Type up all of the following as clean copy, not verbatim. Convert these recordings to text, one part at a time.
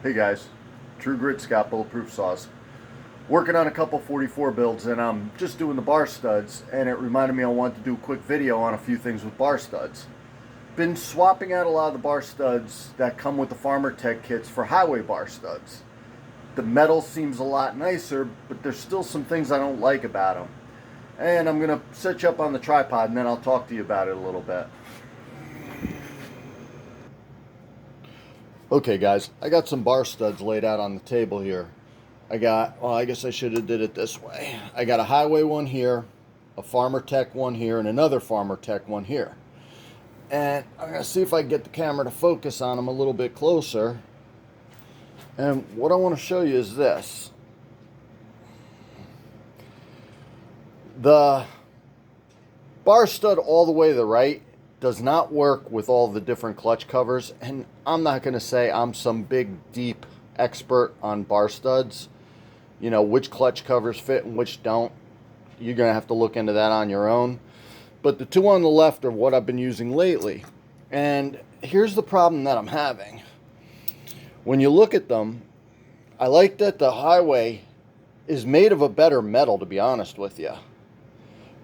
Hey guys, True Grit Scott Bulletproof Saws. Working on a couple 44 builds and I'm just doing the bar studs, and it reminded me I wanted to do a quick video on a few things with bar studs. Been swapping out a lot of the bar studs that come with the Farmer Tech kits for highway bar studs. The metal seems a lot nicer, but there's still some things I don't like about them. And I'm going to set you up on the tripod and then I'll talk to you about it a little bit. Okay guys, I got some bar studs laid out on the table here. I guess I should have did it this way. I got a highway one here, a Farmer Tech one here, and another Farmer Tech one here. And I'm going to see if I can get the camera to focus on them a little bit closer. And what I want to show you is this. The bar stud all the way to the right does not work with all the different clutch covers, and I'm not going to say I'm some big deep expert on bar studs, you know, which clutch covers fit and which don't. You're going to have to look into that on your own, but the two on the left are what I've been using lately. And here's the problem that I'm having. When you look at them, I like that the highway is made of a better metal, to be honest with you,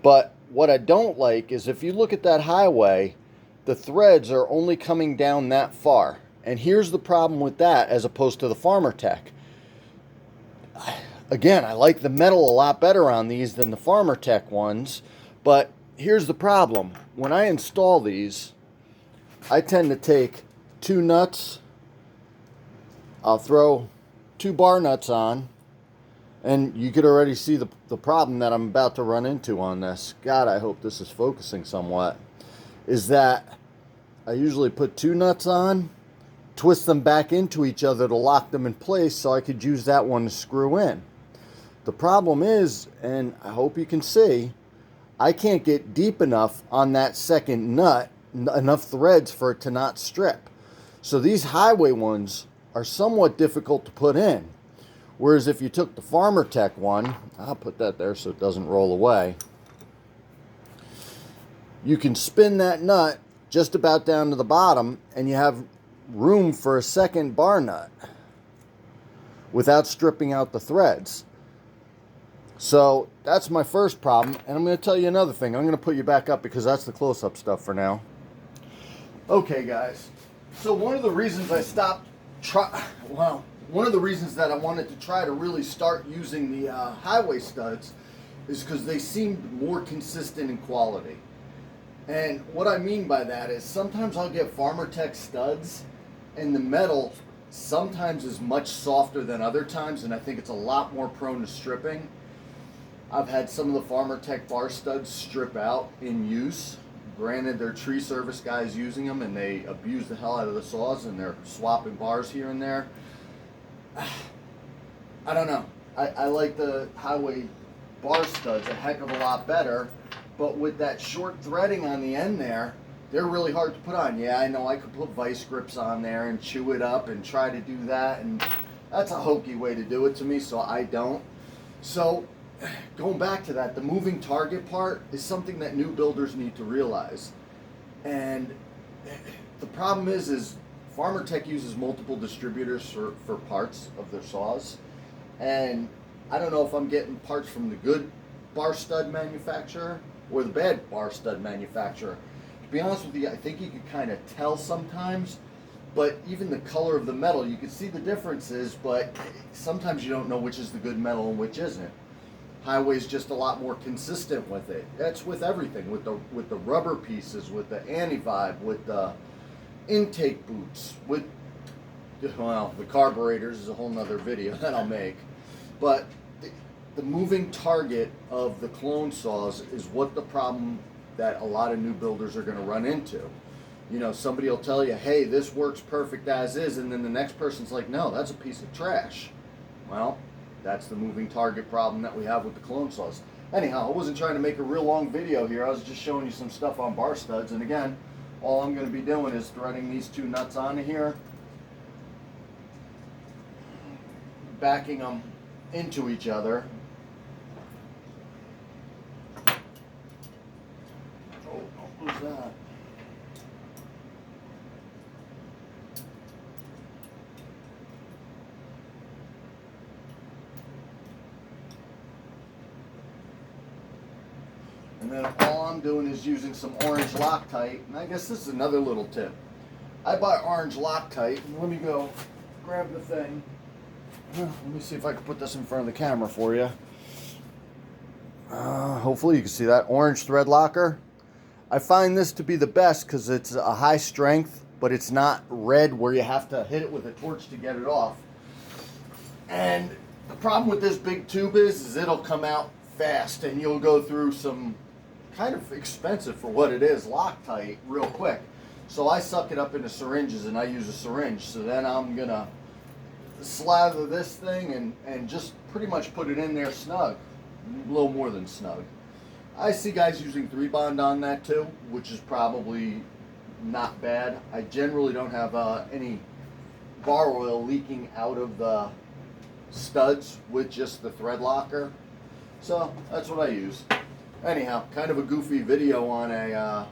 but what I don't like is if you look at that highway, the threads are only coming down that far. And here's the problem with that as opposed to the Farmer Tech. Again, I like the metal a lot better on these than the Farmer Tech ones, but here's the problem. When I install these, I tend to take two nuts, I'll throw two bar nuts on, and you could already see the problem that I'm about to run into on this. God, I hope this is focusing somewhat. Is that I usually put two nuts on, twist them back into each other to lock them in place so I could use that one to screw in. The problem is, and I hope you can see, I can't get deep enough on that second nut, enough threads for it to not strip. So these highway ones are somewhat difficult to put in. Whereas if you took the Farmer Tech one, I'll put that there so it doesn't roll away, you can spin that nut just about down to the bottom and you have room for a second bar nut without stripping out the threads. So that's my first problem, and I'm going to tell you another thing. I'm going to put you back up because that's the close-up stuff for now. Okay guys, so one of the reasons one of the reasons that I wanted to try to really start using the highway studs is because they seemed more consistent in quality. And what I mean by that is sometimes I'll get Farmer Tech studs and the metal sometimes is much softer than other times, and I think it's a lot more prone to stripping. I've had some of the Farmer Tech bar studs strip out in use. Granted, they're tree service guys using them and they abuse the hell out of the saws and they're swapping bars here and there. I don't know. I like the highway bar studs a heck of a lot better, but with that short threading on the end there, they're really hard to put on. Yeah, I know I could put vice grips on there and chew it up and try to do that, and that's a hokey way to do it to me, so I don't. So going back to that, the moving target part is something that new builders need to realize. And the problem is Farmer Tech uses multiple distributors for parts of their saws, and I don't know if I'm getting parts from the good bar stud manufacturer or the bad bar stud manufacturer. To be honest with you, I think you can kind of tell sometimes, but even the color of the metal, you can see the differences, but sometimes you don't know which is the good metal and which isn't. Highway's just a lot more consistent with it. That's with everything, with the rubber pieces, with the anti-vibe, with the intake boots, with, well, the carburetors is a whole nother video that I'll make. But the moving target of the clone saws is what the problem that a lot of new builders are going to run into. You know, somebody will tell you, hey, this works perfect as is, and then the next person's like, no, that's a piece of trash. Well, that's the moving target problem that we have with the clone saws. Anyhow, I wasn't trying to make a real long video here. I was just showing you some stuff on bar studs, and again, all I'm going to be doing is threading these two nuts onto here, backing them into each other. Oh, what was that? And then all I'm doing is using some orange Loctite. And I guess this is another little tip. I buy orange Loctite. And let me go grab the thing. Let me see if I can put this in front of the camera for you. Hopefully you can see that. Orange thread locker. I find this to be the best because it's a high strength, but it's not red where you have to hit it with a torch to get it off. And the problem with this big tube is it'll come out fast and you'll go through some kind of expensive for what it is Loctite real quick. So I suck it up into syringes and I use a syringe. So then I'm gonna slather this thing and just pretty much put it in there snug, a little more than snug. I see guys using 3-bond on that too, which is probably not bad. I generally don't have any bar oil leaking out of the studs with just the thread locker. So that's what I use. Anyhow, kind of a goofy video on a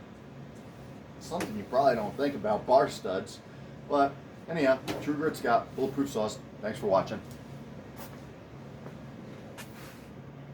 something you probably don't think about, bar studs. But anyhow, True Grit Scout, Bulletproof Sauce. Thanks for watching.